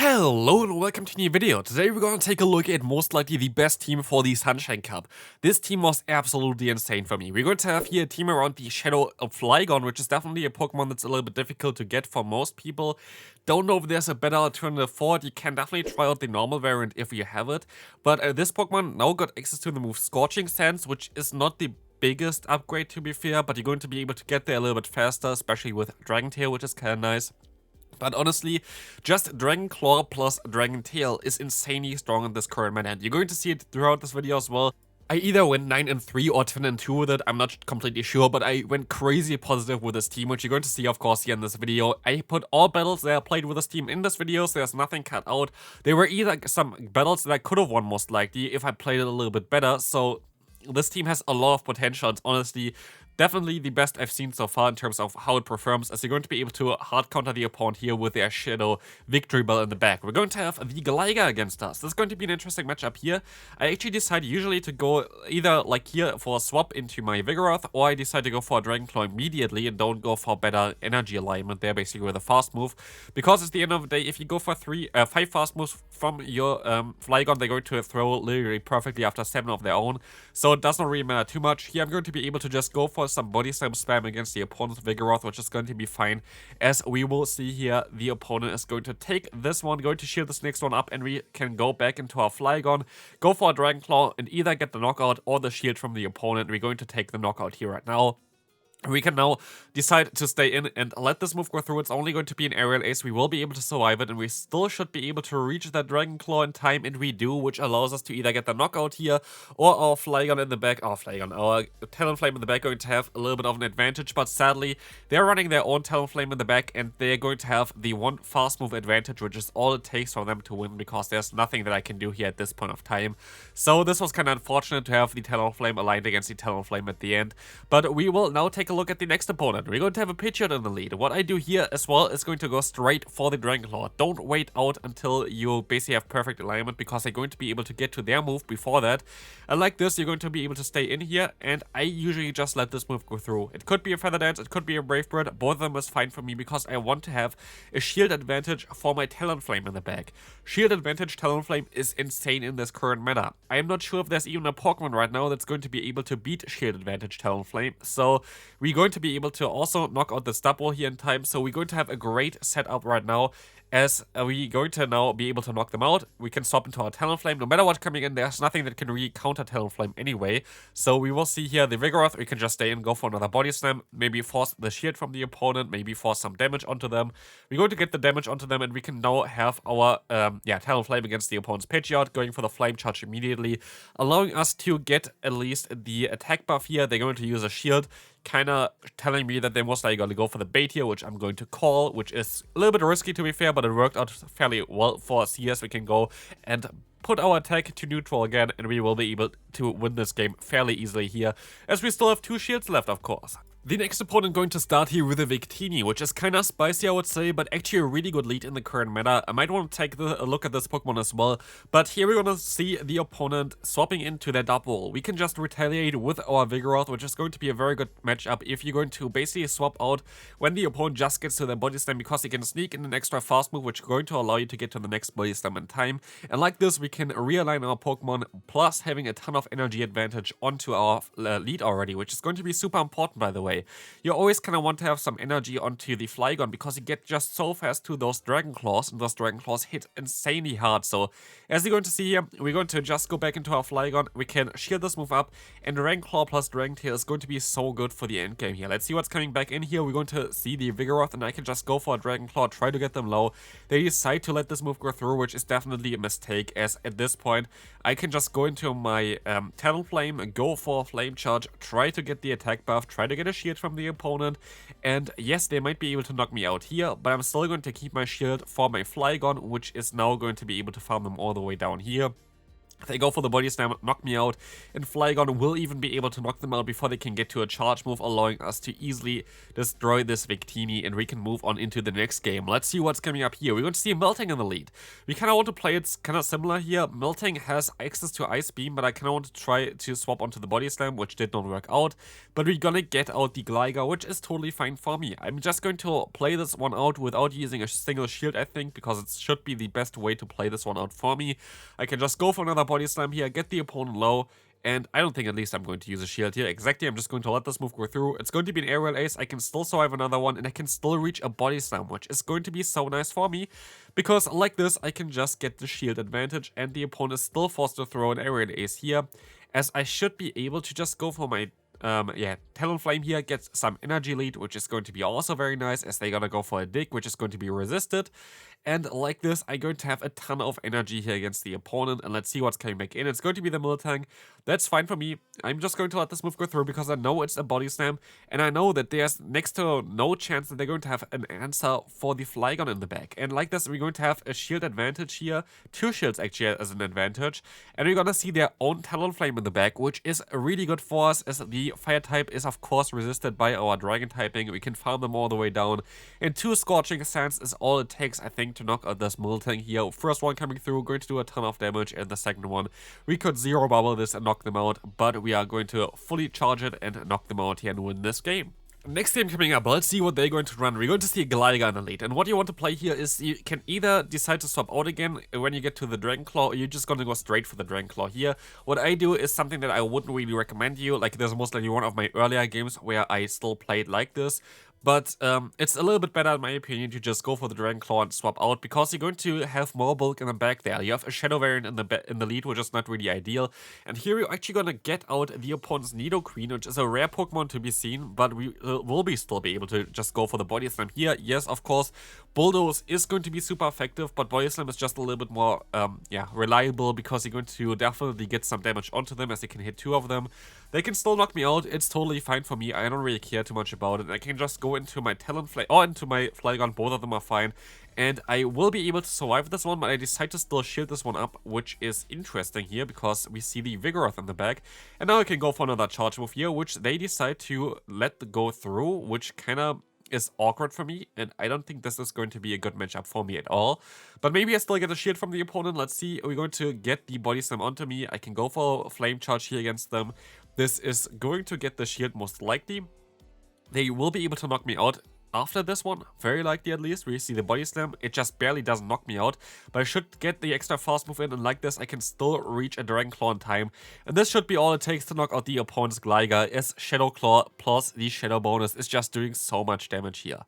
Hello and welcome to a new video. Today we're going to take a look at most likely the best team for the Sunshine Cup. This team was absolutely insane for me. We're going to have here a team around the shadow of Flygon, which is definitely a Pokemon that's a little bit difficult to get for most people. Don't know if there's a better alternative for it. You can definitely try out the normal variant if you have it. But this Pokemon now got access to the move Scorching Sands, which is not the biggest upgrade to be fair, but you're going to be able to get there a little bit faster, especially with Dragon Tail, which is kind of nice. But honestly, just Dragon Claw plus Dragon Tail is insanely strong in this current meta, and you're going to see it throughout this video as well. I either went 9-3 or 10-2 with it, I'm not completely sure, but I went crazy positive with this team, which you're going to see, of course, here in this video. I put all battles that I played with this team in this video, so there's nothing cut out. There were either some battles that I could have won most likely if I played it a little bit better, so this team has a lot of potential. It's honestly definitely the best I've seen so far in terms of how it performs, as you're going to be able to hard counter the opponent here with their Shadow Victory Bell in the back. We're going to have the Gligar against us. This is going to be an interesting matchup here. I actually decide usually to go either like here for a swap into my Vigoroth, or I decide to go for a Dragon Claw immediately and don't go for better energy alignment there, basically with a fast move. Because at the end of the day, if you go for 5 fast moves from your Flygon, they're going to throw literally perfectly after 7 of their own. So it does not really matter too much. Here I'm going to be able to just go for some body slam spam against the opponent's Vigoroth, which is going to be fine. As we will see here, the opponent is going to take this one, going to shield this next one up, and we can go back into our Flygon, go for a Dragon Claw, and either get the knockout or the shield from the opponent. We're going to take the knockout here right now. We can now decide to stay in and let this move go through. It's only going to be an aerial ace. We will be able to survive it, and we still should be able to reach that Dragon Claw in time, and we do, which allows us to either get the knockout here or our Flygon in the back. Our Talonflame in the back going to have a little bit of an advantage, but sadly, they're running their own Talonflame in the back, and they're going to have the one fast move advantage, which is all it takes for them to win, because there's nothing that I can do here at this point of time. So this was kind of unfortunate to have the Talonflame aligned against the Talonflame at the end, but we will now take a look at the next opponent. We're going to have a Pidgeot in the lead. What I do here as well is going to go straight for the Dragon Claw. Don't wait out until you basically have perfect alignment, because they're going to be able to get to their move before that. And like this, you're going to be able to stay in here, and I usually just let this move go through. It could be a Feather Dance, it could be a Brave Bird. Both of them is fine for me, because I want to have a shield advantage for my Talonflame in the back. Shield advantage Talonflame is insane in this current meta. I am not sure if there's even a Pokemon right now that's going to be able to beat shield advantage Talonflame, so we're going to be able to also knock out the Stubble here in time. So we're going to have a great setup right now, as we're going to now be able to knock them out. We can swap into our Talonflame. No matter what's coming in, there's nothing that can really counter Talonflame anyway. So we will see here the Vigoroth. We can just stay in, go for another Body Slam, maybe force the shield from the opponent, maybe force some damage onto them. We're going to get the damage onto them, and we can now have our Talonflame against the opponent's Pidgeot, going for the Flame Charge immediately, allowing us to get at least the attack buff here. They're going to use a shield, kind of telling me that they're most likely going to go for the bait here, which I'm going to call, which is a little bit risky to be fair, but it worked out fairly well for CS. We can go and put our attack to neutral again, and we will be able to win this game fairly easily here, as we still have 2 shields left, of course. The next opponent going to start here with a Victini, which is kind of spicy, I would say, but actually a really good lead in the current meta. I might want to take a look at this Pokemon as well, but here we're going to see the opponent swapping into their double. We can just retaliate with our Vigoroth, which is going to be a very good matchup if you're going to basically swap out when the opponent just gets to their Body Slam, because he can sneak in an extra fast move, which is going to allow you to get to the next Body Slam in time. And like this, we can realign our Pokemon, plus having a ton of energy advantage onto our lead already, which is going to be super important, by the way. You always kind of want to have some energy onto the Flygon, because you get just so fast to those Dragon Claws, and those Dragon Claws hit insanely hard. So as you're going to see here, we're going to just go back into our Flygon. We can shield this move up, and Dragon Claw plus Dragon Tail is going to be so good for the end game here. Let's see what's coming back in here. We're going to see the Vigoroth, and I can just go for a Dragon Claw, try to get them low. They decide to let this move go through, which is definitely a mistake, as at this point I can just go into my Talonflame, go for Flame Charge, try to get the attack buff, try to get a shield from the opponent, and yes, they might be able to knock me out here, but I'm still going to keep my shield for my Flygon, which is now going to be able to farm them all the way down here. They go for the body slam, knock me out, and Flygon will even be able to knock them out before they can get to a charge move, allowing us to easily destroy this Victini, and we can move on into the next game. Let's see what's coming up here. We're going to see Melting in the lead. We kind of want to play it kind of similar here. Melting has access to Ice Beam, but I kind of want to try to swap onto the body slam, which did not work out. But we're gonna get out the Gligar, which is totally fine for me. I'm just going to play this one out without using a single shield, I think, because it should be the best way to play this one out for me. I can just go for another body slam here, get the opponent low, and I don't think at least I'm going to use a shield here. Exactly, I'm just going to let this move go through. It's going to be an aerial ace. I can still survive another one, and I can still reach a body slam, which is going to be so nice for me, because like this, I can just get the shield advantage, and the opponent is still forced to throw an aerial ace here, as I should be able to just go for my Talonflame here, gets some energy lead, which is going to be also very nice, as they're gonna go for a dig, which is going to be resisted. And like this, I'm going to have a ton of energy here against the opponent, and let's see what's coming back in. It's going to be the Miltank. That's fine for me. I'm just going to let this move go through because I know it's a body slam, and I know that there's next to no chance that they're going to have an answer for the Flygon in the back. And like this, we're going to have a shield advantage here, 2 shields actually as an advantage, and we're gonna see their own Talonflame in the back, which is really good for us, as the fire type is of course resisted by our dragon typing. We can farm them all the way down, and 2 Scorching Sands is all it takes, I think, to knock out this Miltank here. First one coming through, going to do a ton of damage, and the second one, we could zero bubble this and knock them out, but we are going to fully charge it and knock them out here and win this game. Next game coming up, let's see what they're going to run. We're going to see a Gligar in the lead, and what you want to play here is you can either decide to swap out again when you get to the Dragon Claw, or you're just going to go straight for the Dragon Claw here. What I do is something that I wouldn't really recommend you, like this is most likely one of my earlier games where I still played like this. But it's a little bit better in my opinion to just go for the Dragon Claw and swap out, because you're going to have more bulk in the back there. You have a Shadow variant in the lead, which is not really ideal. And here you're actually going to get out the opponent's Nidoqueen, which is a rare Pokemon to be seen, but we will still be able to just go for the Body Slam here. Yes, of course, Bulldoze is going to be super effective, but Body Slam is just a little bit more reliable, because you're going to definitely get some damage onto them, as you can hit 2 of them. They can still knock me out. It's totally fine for me. I don't really care too much about it. I can just go into my Talonflame or into my Flygon. Both of them are fine, and I will be able to survive this one, but I decide to still shield this one up, which is interesting here because we see the Vigoroth in the back. And now I can go for another charge move here, which they decide to let go through, which kind of is awkward for me, and I don't think this is going to be a good matchup for me at all. But maybe I still get a shield from the opponent. Let's see. We're going to get the Body Slam onto me. I can go for a Flame Charge here against them. This is going to get the shield most likely. They will be able to knock me out after this one, very likely at least. We see the Body Slam. It just barely doesn't knock me out, but I should get the extra fast move in, and like this I can still reach a Dragon Claw in time, and this should be all it takes to knock out the opponent's Gligar, as Shadow Claw plus the Shadow bonus is just doing so much damage here.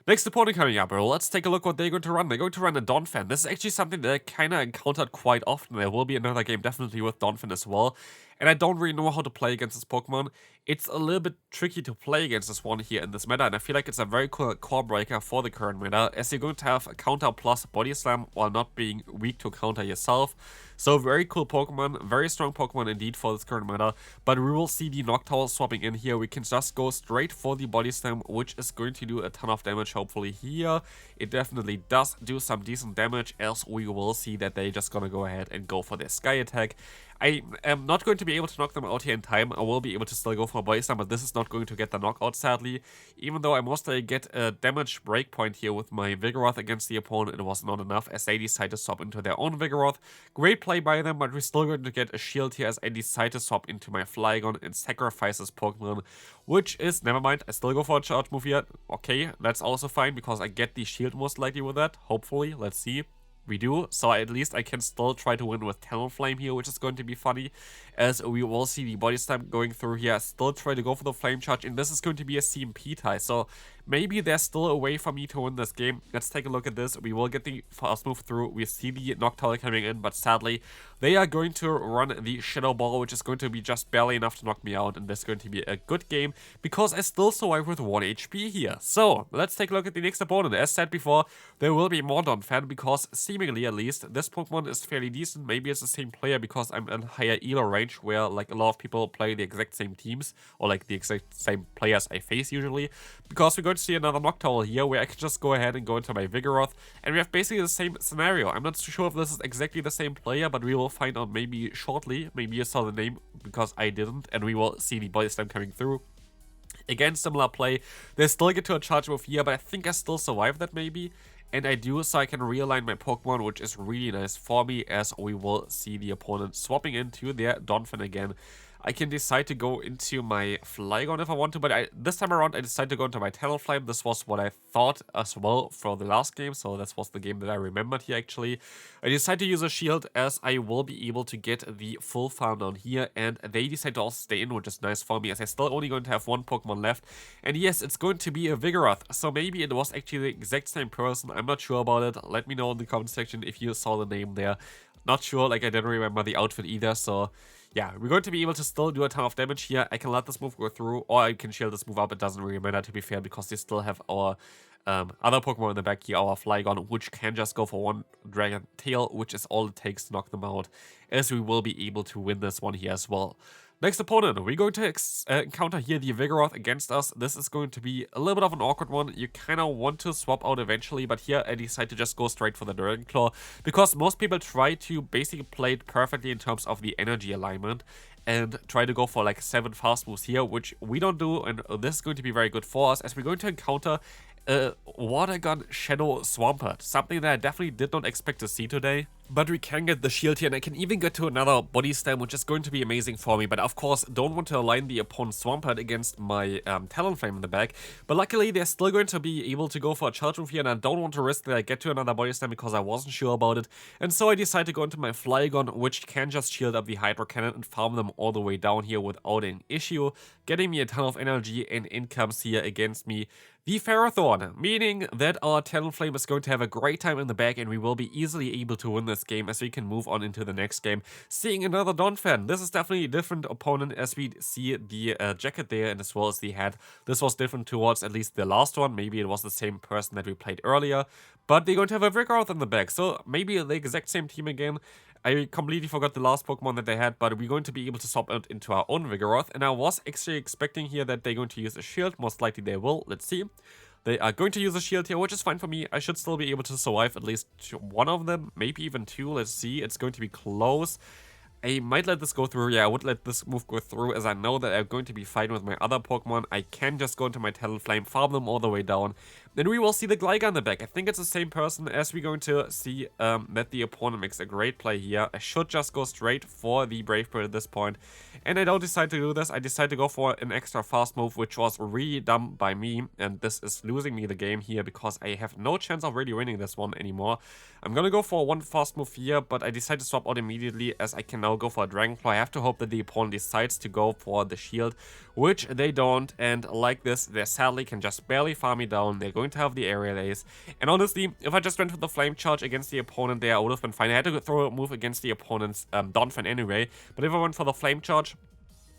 Next opponent coming up, bro. Let's take a look what they're going to run. They're going to run a Donphan. This is actually something that I kind of encountered quite often. There will be another game definitely with Donphan as well, and I don't really know how to play against this Pokemon. It's a little bit tricky to play against this one here in this meta, and I feel like it's a very cool core breaker for the current meta, as you're going to have a counter plus Body Slam while not being weak to counter yourself. So very cool Pokemon, very strong Pokemon indeed for this current meta, but we will see the Noctowl swapping in here. We can just go straight for the Body Slam, which is going to do a ton of damage hopefully here. It definitely does do some decent damage, else we will see that they're just gonna go ahead and go for their Sky Attack. I am not going to be able to knock them out here in time. I will be able to still go for a Body Slam, but this is not going to get the knockout sadly. Even though I mostly get a damage breakpoint here with my Vigoroth against the opponent, it was not enough, as they decide to swap into their own Vigoroth. Great play by them, but we're still going to get a shield here, as I decide to swap into my Flygon and sacrifice this Pokemon, which is, never mind, I still go for a charge move here. Okay, that's also fine, because I get the shield most likely with that, hopefully, let's see. We do, so at least I can still try to win with Talonflame here, which is going to be funny, as we will see the Body Slam going through here. Still try to go for the Flame Charge, and this is going to be a CMP tie, so maybe there's still a way for me to win this game. Let's take a look at this. We will get the fast move through. We see the Noctowl coming in, but sadly, they are going to run the Shadow Ball, which is going to be just barely enough to knock me out, and this is going to be a good game, because I still survive with 1 HP here. So, let's take a look at the next opponent. As said before, there will be more Donphan, because seemingly at least, this Pokemon is fairly decent. Maybe it's the same player, because I'm in higher elo range, where like a lot of people play the exact same teams, or like the exact same players I face usually, because we're going going to see another Noctowl here, where I can just go ahead and go into my Vigoroth, and we have basically the same scenario. I'm not sure if this is exactly the same player, but we will find out maybe shortly. Maybe you saw the name, because I didn't, and we will see the body slam coming through. Again, similar play. They still get to a charge move here, but I think I still survive that maybe. And I do, so I can realign my Pokemon, which is really nice for me, as we will see the opponent swapping into their Donphan again. I can decide to go into my Flygon if I want to, but this time around I decided to go into my Talonflame. This was what I thought as well for the last game, so this was the game that I remembered here actually. I decided to use a shield, as I will be able to get the full farm down here, and they decide to also stay in, which is nice for me, as I still only going to have one Pokemon left. And yes, it's going to be a Vigoroth, so maybe it was actually the exact same person. I'm not sure about it. Let me know in the comment section if you saw the name there. Not sure, like I didn't remember the outfit either, so yeah, we're going to be able to still do a ton of damage here. I can let this move go through, or I can shield this move up. It doesn't really matter, to be fair, because they still have our other Pokemon in the back here, our Flygon, which can just go for one Dragon Tail, which is all it takes to knock them out, as we will be able to win this one here as well. Next opponent, we're going to encounter here the Vigoroth against us. This is going to be a little bit of an awkward one. You kind of want to swap out eventually, but here I decide to just go straight for the Dragon Claw, because most people try to basically play it perfectly in terms of the energy alignment and try to go for like 7 fast moves here, which we don't do, and this is going to be very good for us, as we're going to encounter Water Gun Shadow Swampert, something that I definitely did not expect to see today. But we can get the shield here, and I can even get to another body slam, which is going to be amazing for me. But of course, don't want to align the opponent's Swampert against my Talonflame in the back. But luckily, they're still going to be able to go for a charge move here, and I don't want to risk that I get to another body slam, because I wasn't sure about it. And so I decided to go into my Flygon, which can just shield up the Hydro Cannon and farm them all the way down here without an issue, getting me a ton of energy, and in comes here against me the Ferrothorn, meaning that our Talonflame is going to have a great time in the back, and we will be easily able to win this game, as we can move on into the next game, seeing another Donphan. This is definitely a different opponent, as we see the jacket there, and as well as the hat. This was different towards at least the last one. Maybe it was the same person that we played earlier, but they're going to have a Vigoroth in the back, so maybe the exact same team again. I completely forgot the last Pokemon that they had, but we're going to be able to swap it into our own Vigoroth, and I was actually expecting here that they're going to use a shield. Most likely they will. Let's see. They are going to use a shield here, which is fine for me. I should still be able to survive at least one of them, maybe even two. Let's see. It's going to be close. I might let this go through. Yeah, I would let this move go through, as I know that I'm going to be fighting with my other Pokemon. I can just go into my Talonflame, farm them all the way down. Then we will see the Gligar in the back. I think it's the same person, as we're going to see that the opponent makes a great play here. I should just go straight for the Brave Bird at this point. And I don't decide to do this. I decide to go for an extra fast move, which was really dumb by me. And this is losing me the game here, because I have no chance of really winning this one anymore. I'm going to go for one fast move here, but I decide to swap out immediately, as I can now go for a Dragon Claw. I have to hope that the opponent decides to go for the shield, which they don't. And like this, they sadly can just barely farm me down. They're going to have the area days, and honestly, if I just went for the flame charge against the opponent there, I would have been fine. I had to throw a move against the opponent's Donphan anyway, but if I went for the flame charge,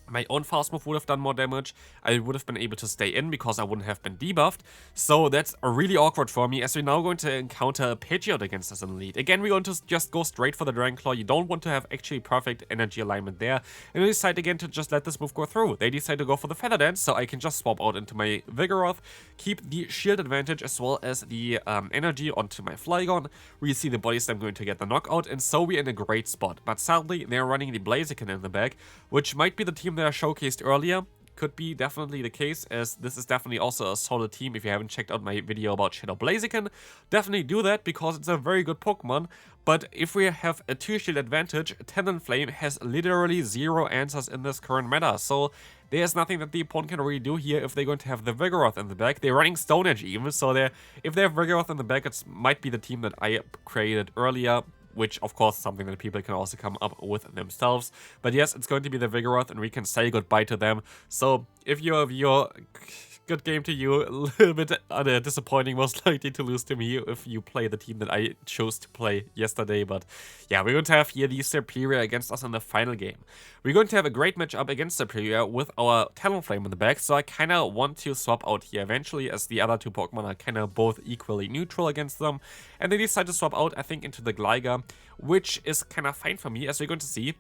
my own fast move would have done more damage. I would have been able to stay in, because I wouldn't have been debuffed. So that's really awkward for me, as we're now going to encounter a Pidgeot against us in the lead. Again, we're going to just go straight for the Dragon Claw. You don't want to have actually perfect energy alignment there. And they decide again to just let this move go through. They decide to go for the Feather Dance, so I can just swap out into my Vigoroth, keep the shield advantage as well as the energy onto my Flygon. We see the Body Slam going to get the knockout, and so we're in a great spot. But sadly, they're running the Blaziken in the back, which might be the team that I showcased earlier. Could be definitely the case, as this is definitely also a solid team. If you haven't checked out my video about Shadow Blaziken, definitely do that, because it's a very good Pokemon. But if we have a 2-shield advantage, Talonflame has literally 0 answers in this current meta, so there's nothing that the opponent can really do here if they're going to have the Vigoroth in the back. They're running Stone Edge even, so if they have Vigoroth in the back, it might be the team that I created earlier, which of course is something that people can also come up with themselves. But yes, it's going to be the Vigoroth, and we can say goodbye to them. So if you have your good game to you, a little bit disappointing, most likely to lose to me if you play the team that I chose to play yesterday. But yeah, we're going to have here the Superior against us in the final game. We're going to have a great matchup against Superior with our Talonflame in the back, so I kind of want to swap out here eventually, as the other two Pokemon are kind of both equally neutral against them. And they decide to swap out, I think, into the Gligar, which is kind of fine for me, as we're going to see.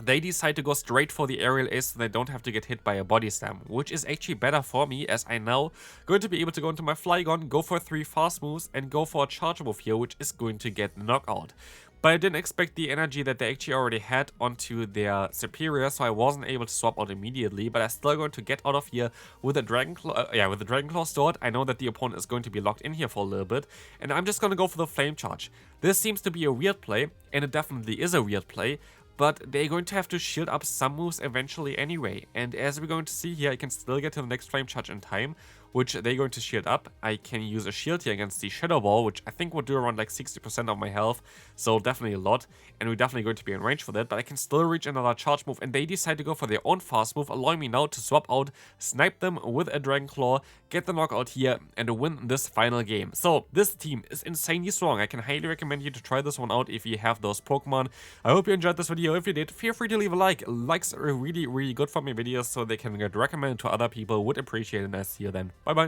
they decide to go straight for the aerial ace so they don't have to get hit by a body slam, which is actually better for me as I now going to be able to go into my Flygon, go for 3 fast moves and go for a charge move here, which is going to get the knockout. But I didn't expect the energy that they actually already had onto their superior, so I wasn't able to swap out immediately, but I'm still going to get out of here with a Dragon Claw, with the Dragon Claw stored. I know that the opponent is going to be locked in here for a little bit, and I'm just going to go for the Flame Charge. This seems to be a weird play, and it definitely is a weird play, but they're going to have to shield up some moves eventually anyway. And as we're going to see here, I can still get to the next Flame Charge in time, which they're going to shield up. I can use a shield here against the Shadow Ball, which I think would do around like 60% of my health, so definitely a lot, and we're definitely going to be in range for that, but I can still reach another charge move, and they decide to go for their own fast move, allowing me now to swap out, snipe them with a Dragon Claw, get the knockout here, and win this final game. So this team is insanely strong. I can highly recommend you to try this one out if you have those Pokemon. I hope you enjoyed this video. If you did, feel free to leave a like. Likes are really good for my videos so they can get recommended to other people. Would appreciate it, and I see you then. Bye bye.